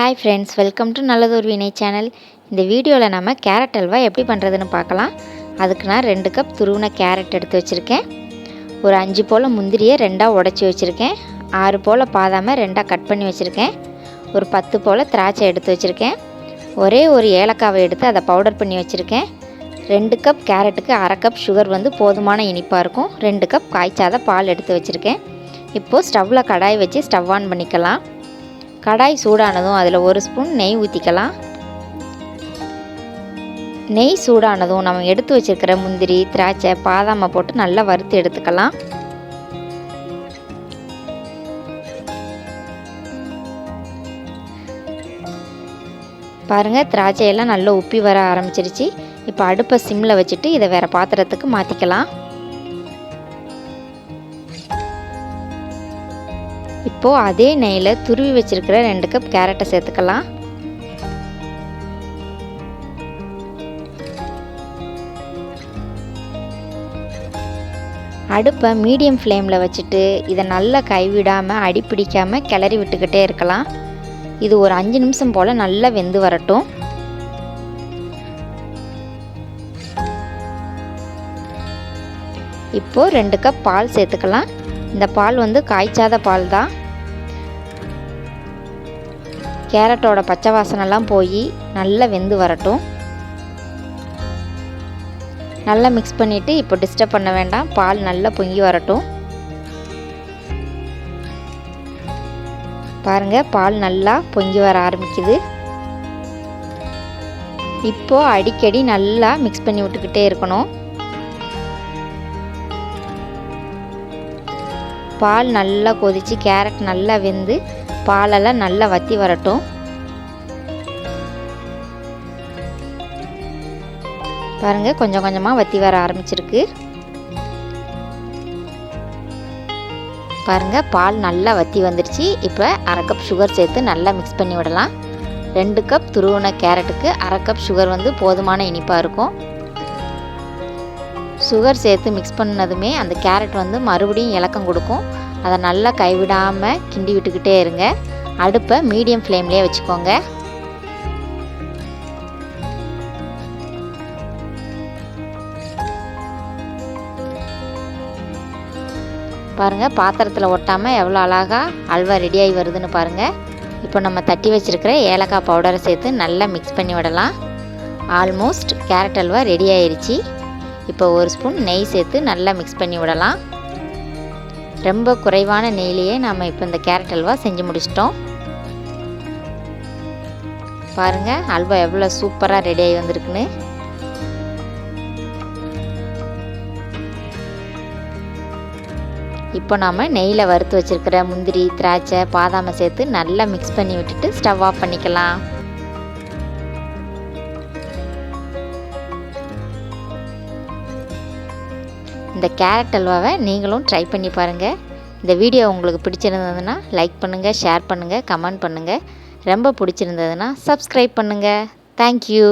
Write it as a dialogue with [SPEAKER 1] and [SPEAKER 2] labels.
[SPEAKER 1] Hi friends, welcome to நல்லதொரு வீணை channel. இந்த வீடியோவில் நம்ம கேரட் அல்வா எப்படி பண்ணுறதுன்னு பார்க்கலாம். அதுக்கு நான் 2 கப் துருவின கேரட் எடுத்து வச்சுருக்கேன். ஒரு 5 போல் முந்திரியை 2ஆக உடச்சி வச்சுருக்கேன். 6 போல் பாதாமை 2ஆக கட் பண்ணி வச்சுருக்கேன். ஒரு 10 போல் திராட்சை எடுத்து வச்சுருக்கேன். ஒரே ஒரு ஏலக்காவை எடுத்து அதை பவுடர் பண்ணி வச்சுருக்கேன். 2 கப் கேரட்டுக்கு 1/2 கப் சுகர் போதுமான இனிப்பாக இருக்கும். 2 கப் காய்ச்சாத பால் எடுத்து வச்சுருக்கேன். இப்போது ஸ்டவ்வில் கடாய் வச்சு ஸ்டவ் ஆன் பண்ணிக்கலாம். கடாய் சூடானதும் அதில் 1 ஸ்பூன் நெய் ஊற்றிக்கலாம். நெய் சூடானதும் நம்ம எடுத்து வச்சுருக்கிற முந்திரி, திராட்சை, பாதாமை போட்டு நல்லா வறுத்து எடுத்துக்கலாம். பாருங்கள், திராட்சையெல்லாம் நல்லா உப்பி வர ஆரம்பிச்சிருச்சு. இப்போ அடுப்பை சிம்மில் வச்சுட்டு இதை வேறு பாத்திரத்துக்கு மாற்றிக்கலாம். இப்போது அதே நெய்யில் துருவி வச்சுருக்கிற 2 கப் கேரட்டை சேர்த்துக்கலாம். அடுப்பை மீடியம் ஃப்ளேமில் வச்சுட்டு இதை நல்லா கைவிடாமல் அடிப்பிடிக்காமல் கிளறி விட்டுக்கிட்டே இருக்கலாம். இது ஒரு 5 நிமிஷம் போல் நல்லா வெந்து வரட்டும். இப்போது 2 கப் பால் சேர்த்துக்கலாம். இந்த பால் காய்ச்சாத பால் தான். கேரட்டோட பச்சை வாசனைலாம் போய் நல்லா வெந்து வரட்டும். நல்லா மிக்ஸ் பண்ணிவிட்டு இப்போ டிஸ்டர்ப் பண்ண வேண்டாம். பால் நல்லா பொங்கி வரட்டும். பாருங்கள், பால் நல்லா பொங்கி வர ஆரம்பிக்குது. இப்போது அடிக்கடி நல்லா மிக்ஸ் பண்ணி விட்டுக்கிட்டே இருக்கணும். பால் நல்லா கொதித்து கேரட் நல்லா வெந்து பாலெல்லாம் நல்லா வற்றி வரட்டும். பாருங்கள், கொஞ்சம் கொஞ்சமாக வற்றி வர ஆரம்பிச்சிருக்கு. பாருங்கள், பால் நல்லா வற்றி வந்துடுச்சு. இப்போ 1/2 கப் சுகர் சேர்த்து நல்லா மிக்ஸ் பண்ணி விடலாம். 2 கப் துருவின கேரட்டுக்கு 1/2 கப் சுகர் போதுமான இனிப்பாக இருக்கும். சுகர் சேர்த்து மிக்ஸ் பண்ணதுமே அந்த கேரட் மறுபடியும் இலக்கம் கொடுக்கும். அதை நல்லா கைவிடாமல் கிண்டி விட்டுக்கிட்டே இருங்க. அடுப்பை மீடியம் ஃப்ளேம்லேயே வச்சுக்கோங்க. பாருங்கள், பாத்திரத்தில் ஒட்டாமல் எவ்வளோ அழகாக அல்வா ரெடியாகி வருதுன்னு பாருங்கள். இப்போ நம்ம தட்டி வச்சுருக்கிற ஏலக்காய் பவுடரை சேர்த்து நல்லா மிக்ஸ் பண்ணி விடலாம். ஆல்மோஸ்ட் கேரட் அல்வா ரெடி ஆயிடுச்சு. இப்போ 1 ஸ்பூன் நெய் சேர்த்து நல்லா மிக்ஸ் பண்ணி விடலாம். ரொம்ப குறைவான நெய்லேயே நம்ம இப்போ இந்த கேரட் அல்வா செஞ்சு முடிச்சிட்டோம். பாருங்கள், அல்வா எவ்வளோ சூப்பராக ரெடி ஆகி வந்திருக்குன்னு. இப்போ நாம் நெய்யில் வறுத்து வச்சுருக்கிற முந்திரி, திராட்சை, பாதாமை சேர்த்து நல்லா மிக்ஸ் பண்ணி விட்டுட்டு ஸ்டவ் ஆஃப் பண்ணிக்கலாம். இந்த கேரட் அல்வாவை நீங்களும் ட்ரை பண்ணி பாருங்கள். இந்த வீடியோ உங்களுக்கு பிடிச்சிருந்ததுன்னா லைக் பண்ணுங்கள், ஷேர் பண்ணுங்கள், கமெண்ட் பண்ணுங்கள். ரொம்ப பிடிச்சிருந்ததுன்னா சப்ஸ்கிரைப் பண்ணுங்கள். தேங்க்யூ.